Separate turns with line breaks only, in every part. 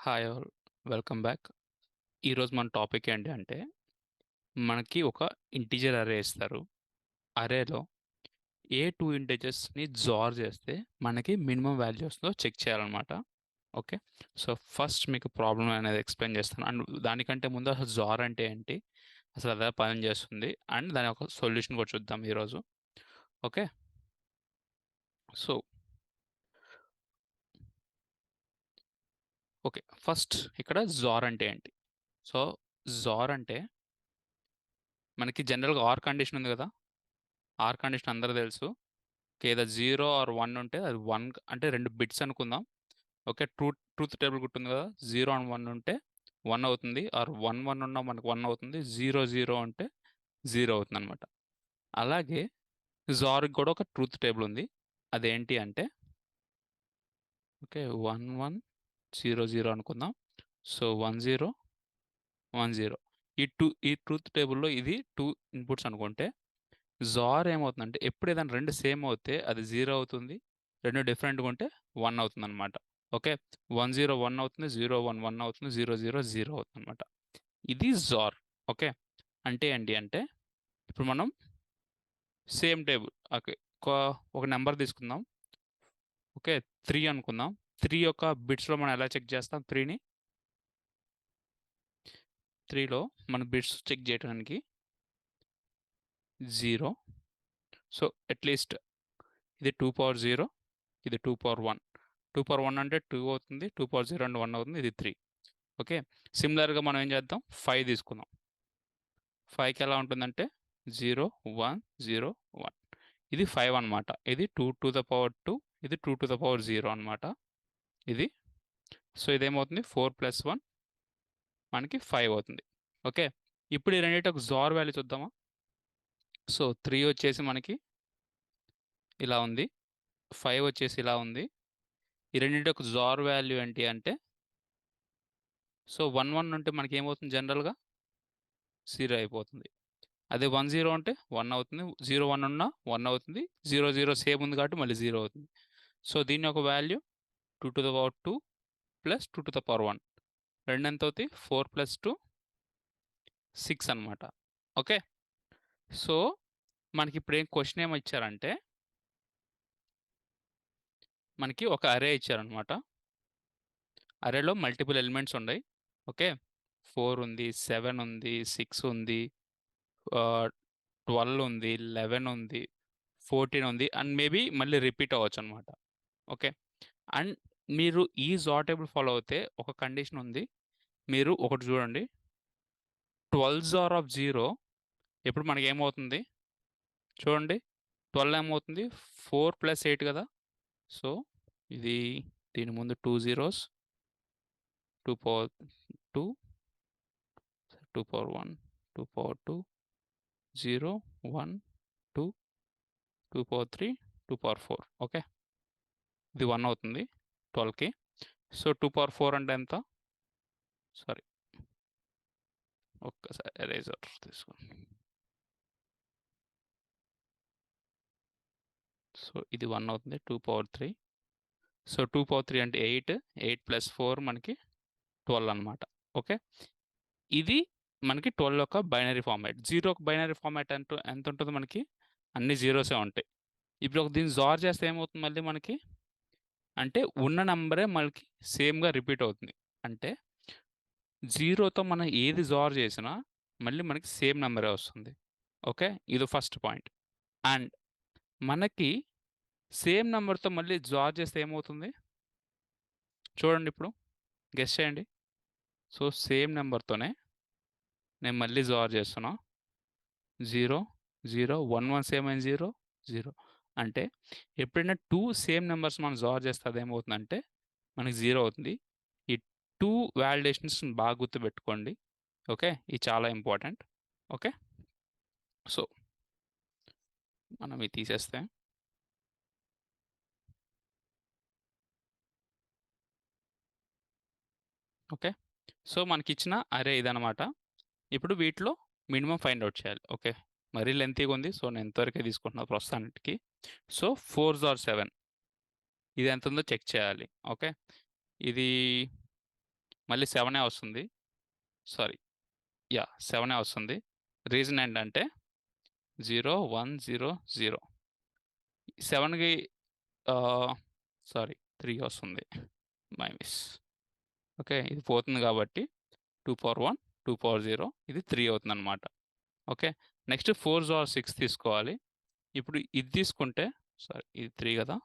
Hi all, welcome back. ఈరోజు మన topic ఏంటి అంటే మనకి ఒక ఇంటిజర్ అరే ఇస్తారు. అరేలో ఏ టూ ఇంటిజర్స్ని జార్ చేస్తే మనకి మినిమం వాల్యూ వస్తుందో చెక్ చేయాలన్నమాట. ఓకే, సో ఫస్ట్ మీకు ప్రాబ్లం అనేది ఎక్స్ప్లెయిన్ చేస్తాను. అండ్ దానికంటే ముందు అసలు జార్ అంటే ఏంటి, అసలు అదే పని చేస్తుంది, అండ్ దాని ఒక సొల్యూషన్ కూడా చూద్దాం ఈరోజు. ఓకే, సో ఓకే, ఫస్ట్ ఇక్కడ జార్ అంటే ఏంటి. సో జార్ అంటే మనకి జనరల్గా ఆర్ కండిషన్ ఉంది కదా. ఆర్ కండిషన్ అందరూ తెలుసు. ఓకే, ఏదో 0 ఆర్ 1 ఉంటే అది 1 అంటే రెండు బిట్స్ అనుకుందాం. ఓకే, ట్రూత్ టేబుల్ గుర్తుంది కదా. 0 అండ్ 1 ఉంటే 1 అవుతుంది, ఆర్ 1 1 ఉన్నా మనకు 1 అవుతుంది. 0 0 అంటే 0 అవుతుంది అనమాట. అలాగే జార్కి కూడా ఒక ట్రూత్ టేబుల్ ఉంది. అదేంటి అంటే ఓకే 1 1 0 0 అనుకుందాం. సో 1 0 1 0 ఈ ట్రూత్ టేబుల్లో ఇది టూ ఇన్పుట్స్ అనుకుంటే జార్ ఏమవుతుందంటే ఎప్పుడు ఏదైనా రెండు సేమ్ అవుతే అది 0 అవుతుంది, రెండు డిఫరెంట్గా ఉంటే 1 అవుతుంది అనమాట. ఓకే, 1 0 1 అవుతుంది, 0 1 1 అవుతుంది, 0 0 0 అవుతుంది అనమాట. ఇది జార్. ఓకే, అంటే ఏంటి అంటే ఇప్పుడు మనం సేమ్ టేబుల్. ఓకే, ఒక ఒక నెంబర్ తీసుకుందాం. ఓకే, 3 అనుకుందాం. 3 యొక్క బిట్స్లో మనం ఎలా చెక్ చేస్తాం? 3లో మన బిట్స్ చెక్ చేయడానికి 0. సో అట్లీస్ట్ ఇది 2 పవర్ 0, ఇది 2 పవర్ 1. 2 పవర్ 1 అంటే 2 అవుతుంది, 2 పవర్ 0 అంటే 1 అవుతుంది, ఇది 3. ఓకే, సిమిలర్గా మనం ఏం చేద్దాం, 5 తీసుకుందాం. 5కి ఎలా ఉంటుందంటే 0 1 0 1. ఇది 5 అనమాట. ఇది 2 టు ద పవర్ 2, ఇది 2 టు ద పవర్ 0 అనమాట. ఇది సో ఇదేమవుతుంది 4 ప్లస్ 1 మనకి 5 అవుతుంది. ఓకే, ఇప్పుడు ఈ రెండింటి ఒక జార్ వాల్యూ చూద్దామా. సో 3 వచ్చేసి మనకి ఇలా ఉంది, 5 వచ్చేసి ఇలా ఉంది. ఈ రెండింటి ఒక జార్ వాల్యూ ఏంటి అంటే సో 1 1 ఉంటే మనకి ఏమవుతుంది, జనరల్గా 0 అయిపోతుంది. అదే 1 0 అంటే 1 అవుతుంది, 0 1 ఉన్నా 1 అవుతుంది, 0 0 సేమ్ ఉంది కాబట్టి మళ్ళీ 0 అవుతుంది. సో దీని యొక్క value 2 to the power 2 plus 2 to the power 1. రెండు ఎంత అవుతాయి, 4 ప్లస్ 2 6 అనమాట. ఓకే, సో మనకి ఇప్పుడు ఏం క్వశ్చన్ ఏమి ఇచ్చారంటే మనకి ఒక అరే ఇచ్చారనమాట. అరేలో మల్టిపుల్ ఎలిమెంట్స్ ఉన్నాయి. ఓకే, 4 ఉంది, 7 ఉంది, 6 ఉంది, 12 ఉంది, 11 ఉంది, 14 ఉంది, అండ్ మేబీ మళ్ళీ రిపీట్ అవ్వచ్చు అనమాట. ఓకే, అండ్ మీరు ఈ జార్ టేబుల్ ఫాలో అవుతే ఒక కండిషన్ ఉంది. మీరు ఒకటి చూడండి, 12 జార్ ఆఫ్ 0 ఎప్పుడు మనకి ఏమవుతుంది చూడండి. 12 ఏమవుతుంది, 4 ప్లస్ 8 కదా. సో ఇది దీని ముందు 2 zeros, 2 power 2, 2 power 1, 2 power 2, 0 1 2, 2 power 3, 2 power 4. Okay, ఇది 1 అవుతుంది 12కి. సో 2 పవర్ 4 అంటే ఎంత, సారీ ఒక్కసారి ఎరేజర్ తీసుకోండి. సో ఇది 1 అవుతుంది, 2 పవర్ 3. సో 2 పవర్ 3 అంటే 8, 8 ప్లస్ 4 మనకి 12 అనమాట. ఓకే, ఇది మనకి 12 యొక్క బైనరీ ఫార్మాట్. 0 ఒక బైనరీ ఫార్మాట్ అంటూ ఎంత ఉంటుంది మనకి, అన్ని జీరోసే ఉంటాయి. ఇప్పుడు ఒక దీన్ని జార్ చేస్తే ఏమవుతుంది మళ్ళీ మనకి అంటే ఉన్న నంబరే మనకి సేమ్గా రిపీట్ అవుతుంది. అంటే 0తో మనం ఏది జార్ చేసినా మళ్ళీ మనకి సేమ్ నెంబరే వస్తుంది. ఓకే, ఇది ఫస్ట్ పాయింట్. అండ్ మనకి సేమ్ నెంబర్తో మళ్ళీ జార్ చేస్తే ఏమవుతుంది చూడండి, ఇప్పుడు గెస్ చేయండి. సో సేమ్ నెంబర్తోనే నేను మళ్ళీ జార్ చేస్తున్నా. 0 0 1 1 సేమ్ అయిన 0 0. అంటే ఎప్పుడైనా టూ సేమ్ నెంబర్స్ మనం జార్ చేస్తే అదేమవుతుందంటే మనకి 0 అవుతుంది. ఈ టూ వాలిడేషన్స్ బాగా గుర్తుపెట్టుకోండి. ఓకే, ఇది చాలా ఇంపార్టెంట్. ఓకే, సో మనం ఇది తీసేస్తే ఓకే, సో మనకిచ్చిన అరే ఇదనమాట. ఇప్పుడు వీటిలో మినిమం ఫైండ్ అవుట్ చేయాలి. ఓకే, మరీ లెంతీగా ఉంది, సో నేను ఎంతవరకే తీసుకుంటున్నా ప్రస్తుతానికి. సో 4 ఆర్ 7 ఇది ఎంత ఉందో చెక్ చేయాలి. ఓకే, ఇది మళ్ళీ 7 వస్తుంది. సారీ, 7 వస్తుంది. రీజన్ ఏంటంటే 0 1 0 0. 7కి సారీ 3 వస్తుంది. My miss. ఓకే, ఇది పోతుంది కాబట్టి 2 పవర్ 1 2 పవర్ 0 ఇది 3 అవుతుంది అనమాట. ఓకే, నెక్స్ట్ 4 XOR 6 తీసుకోవాలి. ఇప్పుడు ఇది తీసుకుంటే సారీ ఇది 3 కదా,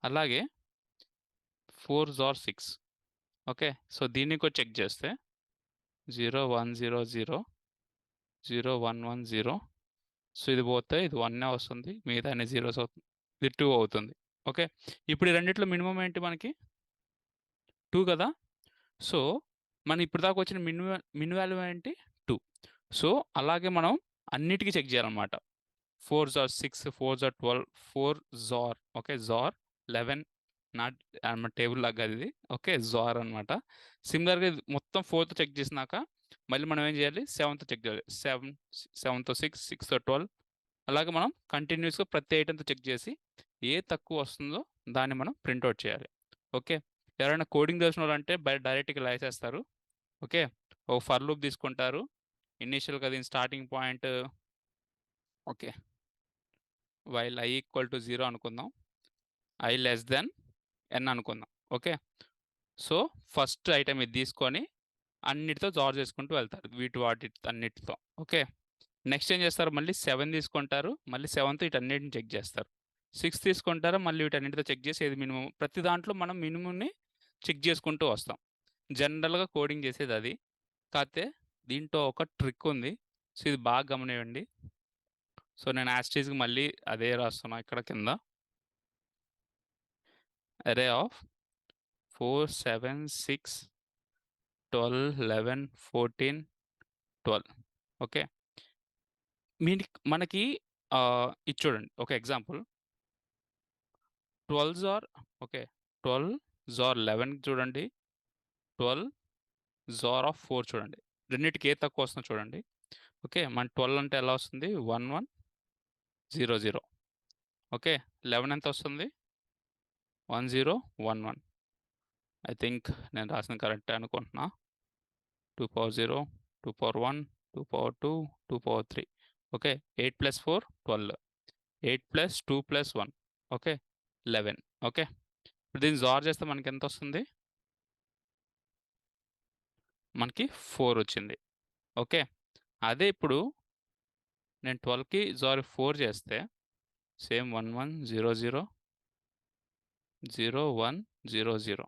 అలాగే 4 XOR 6. ఓకే, సో దీన్ని కూడా చెక్ చేస్తే 0 1 0 0 0 1 1 0. సో ఇది పోతే ఇది 1 వస్తుంది, మిగతా అన్ని జీరోస్ అవుతుంది, ఇది 2 అవుతుంది. ఓకే, ఇప్పుడు ఈ రెండిట్లో మినిమం ఏంటి మనకి 2 కదా. సో మనం ఇప్పుడు దాకా వచ్చిన మిన్ వాల్యూ ఏంటి 2. సో అలాగే మనం అన్నిటికీ చెక్ చేయాలన్నమాట. 4 XOR 6 4 XOR 12 4 XOR okay XOR 11 not table లాగా ఇది. ఓకే, XOR అనమాట. సిమిలర్గా మొత్తం 4తో చెక్ చేసినాక మళ్ళీ మనం ఏం చేయాలి 7తో చెక్ చేయాలి. 7తో 6 6తో 12. అలాగే మనం కంటిన్యూస్గా ప్రతి ఐటెంతో చెక్ చేసి ఏ తక్కువ వస్తుందో దాన్ని మనం ప్రింట్అవుట్ చేయాలి. ఓకే, ఎవరైనా కోడింగ్ తెలిసిన వాళ్ళు అంటే డైరెక్ట్గా రాసేస్తారు. ఓకే, ఒక ఫర్ లూప్ తీసుకుంటారు. ఇనీషియల్గా దీని starting point okay while i = 0 అనుకుందాం, i n అనుకుందాం. ఓకే, సో ఫస్ట్ ఐటమ్ ఇది తీసుకొని అన్నిటితో జార్ చేసుకుంటూ వెళ్తారు వాటి అన్నిటితో. ఓకే, నెక్స్ట్ ఏం చేస్తారు మళ్ళీ 7 తీసుకుంటారు, మళ్ళీ 7తో వీటన్నిటిని చెక్ చేస్తారు. 6 తీసుకుంటారు, మళ్ళీ వీటన్నిటితో చెక్ చేసి ఏది మినిమం. ప్రతి దాంట్లో మనం మినిమంని చెక్ చేసుకుంటూ వస్తాం. జనరల్గా కోడింగ్ చేసేది అది. కాకపోతే దీంట్లో ఒక ట్రిక్ ఉంది. సో ఇది బాగా గమనివ్వండి. సో నేను యాస్టీస్కి మళ్ళీ అదే రాస్తున్నా ఇక్కడ కింద. array of 4 7 6 12 11 14 12. ఓకే, మనకి ఇది చూడండి ఒక ఎగ్జాంపుల్. 12 XOR ఓకే 12 XOR 11 చూడండి, 12 XOR 4 చూడండి. రెండింటికి ఏ తక్కువ వస్తుందో చూడండి. ఓకే, మన 12 అంటే ఎలా వస్తుంది 1 1 0 0. ఓకే, 11 ఎంత వస్తుంది 1 0 1 1. ఐ థింక్ నేను రాసిన కరెక్టే అనుకుంటున్నా. 2 power 0 2 power 1 2 power 2 2 power 3. Okay, 8 + 4 12, 8 + 2 + 1 okay 11. Okay, ఇప్పుడు దీన్ని జార్ చేస్తే మనకి ఎంత వస్తుంది, మనకి 4 వచ్చింది. ఓకే, అదే ఇప్పుడు నేను 12కి జార్ 4 చేస్తే సేమ్ 1 1 0 0 0 1 0 0.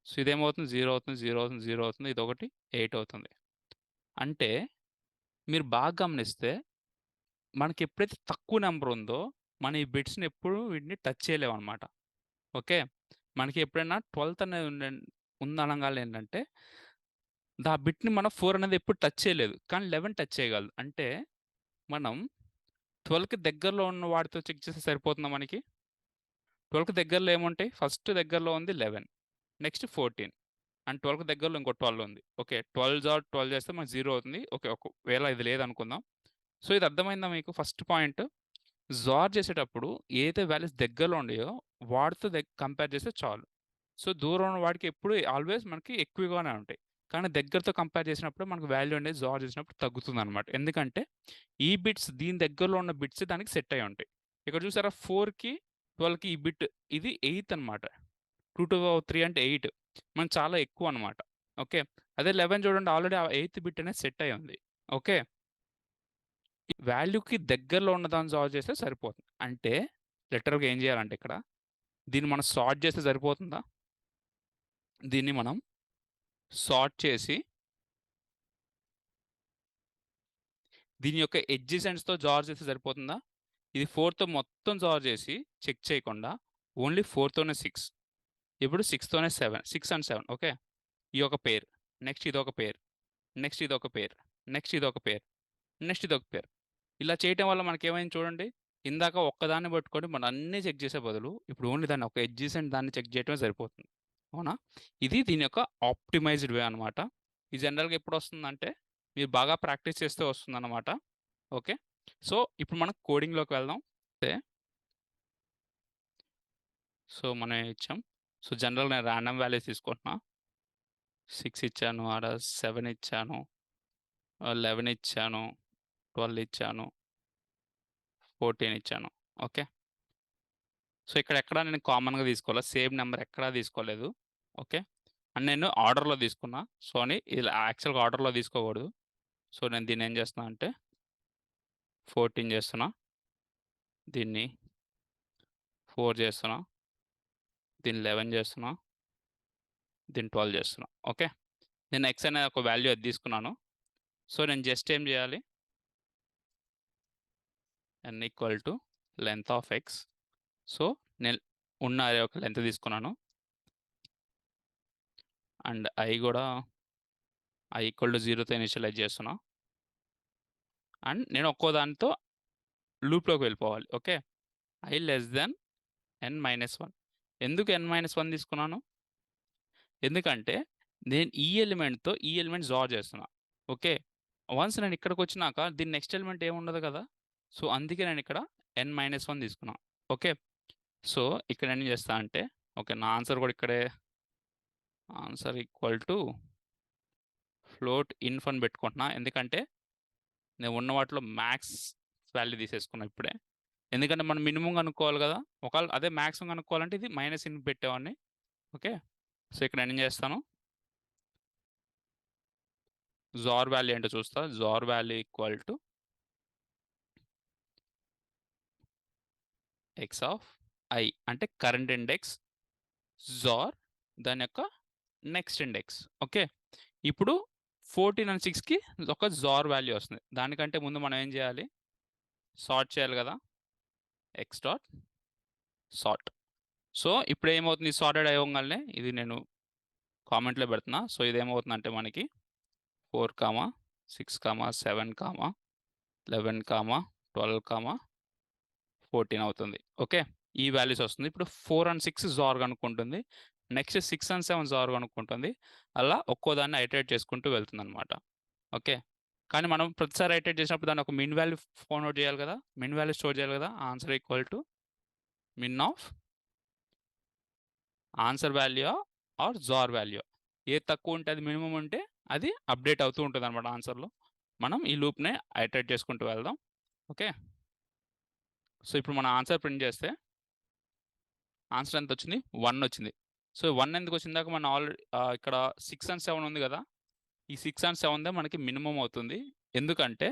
సో ఇదేమవుతుంది 0 అవుతుంది 0 అవుతుంది 0 అవుతుంది, ఇది ఒకటి 8 అవుతుంది. అంటే మీరు బాగా గమనిస్తే మనకి ఎప్పుడైతే తక్కువ నెంబర్ ఉందో మన ఈ బిట్స్ని ఎప్పుడు వీటిని టచ్ చేయలేము అనమాట. ఓకే, మనకి ఎప్పుడైనా 12th అనేది ఉందనగానే ఏంటంటే ఆ బిట్ని మనం 4 అనేది ఎప్పుడు టచ్ చేయలేదు, కానీ 11 టచ్ చేయగలదు. అంటే మనం 12కి దగ్గరలో ఉన్న వాటితో చెక్ చేస్తే సరిపోతుందా మనకి. 12కి దగ్గరలో ఏముంటాయి, ఫస్ట్ దగ్గరలో ఉంది 11, నెక్స్ట్ 14 అండ్ 12కి దగ్గరలో ఇంకో 12 ఉంది. ఓకే, 12 XOR 12 చేస్తే మనకి 0 అవుతుంది. ఓకే, ఒకవేళ ఇది లేదనుకుందాం. సో ఇది అర్థమైందా మీకు. ఫస్ట్ పాయింట్ జార్ చేసేటప్పుడు ఏదైతే వాల్యూస్ దగ్గరలో ఉండేయో వాటితో కంపేర్ చేస్తే చాలు. సో దూరం ఉన్న వాడికి ఎప్పుడు ఆల్వేస్ మనకి ఎక్కువగానే ఉంటాయి, కానీ దగ్గరతో కంపేర్ చేసినప్పుడు మనకు వాల్యూ అనేది జార్ చేసినప్పుడు తగ్గుతుంది అనమాట. ఎందుకంటే ఈ బిట్స్ దీని దగ్గరలో ఉన్న బిట్స్ దానికి సెట్ అయి ఉంటాయి. ఇక్కడ చూసారా 4కి 12కి ఈ బిట్ ఇది 8 అనమాట. 2 to 3 అంటే 8 మనకు చాలా ఎక్కువ అనమాట. ఓకే, అదే 11 చూడండి ఆల్రెడీ ఆ 8th బిట్ అనేది సెట్ అయి ఉంది. ఓకే, వాల్యూకి దగ్గరలో ఉన్న దాన్ని సాల్వ్ చేస్తే సరిపోతుంది. అంటే లిటరల్గా ఏం చేయాలంటే ఇక్కడ దీన్ని మనం సార్ట్ చేస్తే సరిపోతుందా, దీన్ని మనం సార్ట్ చేసి దీని యొక్క ఎడ్జెసెంట్స్తో జార్ చేస్తే సరిపోతుందా. ఇది 4తో మొత్తం జార్ చేసి చెక్ చేయకుండా ఓన్లీ 4తోనే 6, ఇప్పుడు 6తోనే 7 6 and 7. ఓకే, ఈ ఒక పేర్, నెక్స్ట్ ఇది ఒక పేర్, నెక్స్ట్ ఇది ఒక పేర్, నెక్స్ట్ ఇది ఒక పేర్, నెక్స్ట్ ఇది ఒక పేర్. ఇలా చేయటం వల్ల మనకేమైంది చూడండి, ఇందాక ఒక్కదాన్ని పట్టుకొని మనం అన్నీ చెక్ చేసే బదులు ఇప్పుడు ఓన్లీ దాన్ని ఒక ఎడ్జెసెంట్ దాన్ని చెక్ చేయటమే సరిపోతుంది. అవునా, ఇది దీని యొక్క ఆప్టిమైజ్డ్ వే అనమాట. ఇది జనరల్గా ఎప్పుడు వస్తుందంటే మీరు బాగా ప్రాక్టీస్ చేస్తే వస్తుందన్నమాట. ఓకే, సో ఇప్పుడు మనం కోడింగ్లోకి వెళ్దాం. సో మనం ఇచ్చాం. సో జనరల్ నేను ర్యాండమ్ వాల్యూస్ తీసుకుంటున్నా. 6 ఇచ్చాను, ఆడ 7 ఇచ్చాను, 11 ఇచ్చాను, 12 ఇచ్చాను, 14 ఇచ్చాను. ఓకే. సో ఇక్కడ ఎక్కడ నేను కామన్గా తీసుకోవాలా, సేమ్ నెంబర్ ఎక్కడా తీసుకోలేదు. ఓకే. అండ్ నేను ఆర్డర్లో తీసుకున్నా. సో అని ఇలా యాక్చువల్గా ఆర్డర్లో తీసుకోకూడదు. సో నేను దీన్ని ఏం చేస్తున్నా అంటే 14 చేస్తున్నా, దీన్ని 4 చేస్తున్నా, దీన్ని 11 చేస్తున్నా, దీన్ని 12 చేస్తున్నా. ఓకే. నేను ఎక్స్ అనే ఒక వాల్యూ అది తీసుకున్నాను. సో నేను జస్ట్ ఏం చేయాలి, n equal to length of X. So నేను ఉన్న అరే ఒక లెంత్ తీసుకున్నాను, అండ్ ఐ కూడా ఐ ఈక్వల్ టు 0తో ఇనిషియలైజ్ చేస్తున్నా, అండ్ నేను ఒక్కో దానితో లూప్లోకి వెళ్ళిపోవాలి. Okay. I less than n-1. ఎందుకు n-1 తీసుకున్నాను? ఎందుకంటే నేను ఈ ఎలిమెంట్తో ఈ ఎలిమెంట్ జార్ చేస్తున్నా. ఓకే. వన్స్ నేను ఇక్కడికి వచ్చినాక దీని నెక్స్ట్ ఎలిమెంట్ ఏముండదు కదా. సో అందుకే నేను ఇక్కడ n-1 తీసుకున్నా. ఓకే. సో ఇక్కడ ఏం చేస్తా అంటే, ఓకే, నా ఆన్సర్ కూడా ఇక్కడే ఆన్సర్ ఈక్వల్ టు ఫ్లోట్ ఇన్ఫ్ అని పెట్టుకుంటున్నా. ఎందుకంటే నేను ఉన్న వాటిలో మ్యాక్స్ వాల్యూ తీసేసుకున్నా ఇప్పుడే. ఎందుకంటే మనం మినిమం కనుక్కోవాలి కదా. ఒకవేళ అదే మ్యాక్సిమం కనుక్కోవాలంటే ఇది మైనస్ ఇన్ పెట్టేవాడిని. ఓకే. సో ఇక్కడ నేను ఏం చేస్తాను, జార్ వాల్యూ ఏంటో చూస్తా. Jar value equal to x of i అంటే కరెంట్ ఇండెక్స్ జార్ దాని యొక్క నెక్స్ట్ ఇండెక్స్. ఓకే. ఇప్పుడు 14 అండ్ 6కి ఒక జార్ వాల్యూ వస్తుంది. దానికంటే ముందు మనం ఏం చేయాలి, సార్ట్ చేయాలి కదా. X dot sort. సో ఇప్పుడు ఏమవుతుంది, సార్టెడ్ అయ్యగానే ఇది నేను కామెంట్లో పెడుతున్నా. సో ఇది ఏమవుతుందంటే మనకి 4, 6, 7, 11, 12, 14 అవుతుంది. ఓకే. ఈ వాల్యూస్ వస్తుంది. ఇప్పుడు 4 అండ్ 6 జార్ కనుక్కుంటుంది, నెక్స్ట్ 6 అండ్ 7 జార్ కనుక్కుంటుంది. అలా ఒక్కో దాన్ని ఐటరేట్ చేసుకుంటూ వెళ్తుంది అనమాట. ఓకే. కానీ మనం ప్రతిసారి ఐటరేట్ చేసినప్పుడు దాన్ని ఒక మిన్ వాల్యూ ఫౌండ్ అవుట్ చేయాలి కదా, మిన్ వాల్యూ స్టోర్ చేయాలి కదా. Answer equal to min of answer value or jar value. ఏది తక్కువ ఉంటే అది మినిమం ఉంటే అది అప్డేట్ అవుతూ ఉంటుంది అనమాట ఆన్సర్లో. మనం ఈ లూప్నే ఐటరేట్ చేసుకుంటూ వెళ్దాం. ఓకే. సో ఇప్పుడు మన ఆన్సర్ ప్రింట్ చేస్తే ఆన్సర్ ఎంత వచ్చింది, 1 వచ్చింది. సో 1 ఎందుకు వచ్చిందాక మనం ఆల్రెడీ ఇక్కడ 6 అండ్ 7 ఉంది కదా. ఈ 6 అండ్ 7దే మనకి మినిమం అవుతుంది. ఎందుకంటే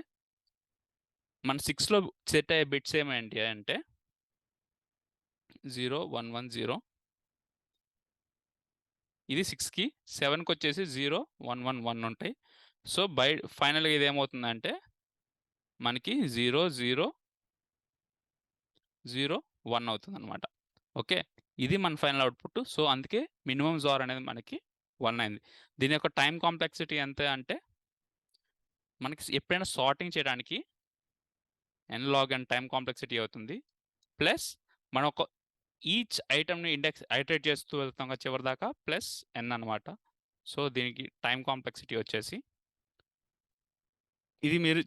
మన 6లో సెట్ అయ్యే బిట్స్ ఏమేంటి అంటే 0, 1, 1, 0. ఇది 6కి, 7కి వచ్చేసి 0, 1, 1, 1 ఉంటాయి. సో ఫైనల్గా ఇది ఏమవుతుందంటే మనకి 0, 0, 0, 1 అవుతుంది అనమాట. ఓకే. ఇది మన ఫైనల్ అవుట్పుట్. సో అందుకే మినిమం జార్ అనేది మనకి 1 అయింది. దీని యొక్క టైం కాంప్లెక్సిటీ ఎంత అంటే మనకి ఎప్పుడైనా సార్టింగ్ చేయడానికి n log n time complexity అవుతుంది. ప్లస్ మనం ఒక ఈచ్ ఐటమ్ని ఇండెక్స్ ఐటరేట్ చేస్తూ వెళ్తాం కదా చివరి దాకా, ప్లస్ n అనమాట. సో దీనికి టైం కాంప్లెక్సిటీ వచ్చేసి ఇది మీరు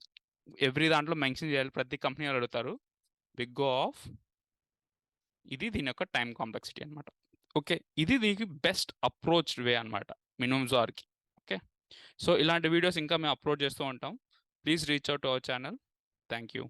ఎవ్రీ దాంట్లో మెన్షన్ చేయాలి. ప్రతి కంపెనీ వాళ్ళు అడుగుతారు. బిగ్ O ఆఫ్ ఇది దీని యొక్క టైం కాంప్లెక్సిటీ అనమాట. ఓకే. ఇది దీనికి బెస్ట్ అప్రోచ్డ్ వే అనమాట మినిమం జార్కి. ఓకే. సో ఇలాంటి వీడియోస్ ఇంకా మేము అప్లోడ్ చేస్తూ ఉంటాం. Please reach out to our channel. Thank you.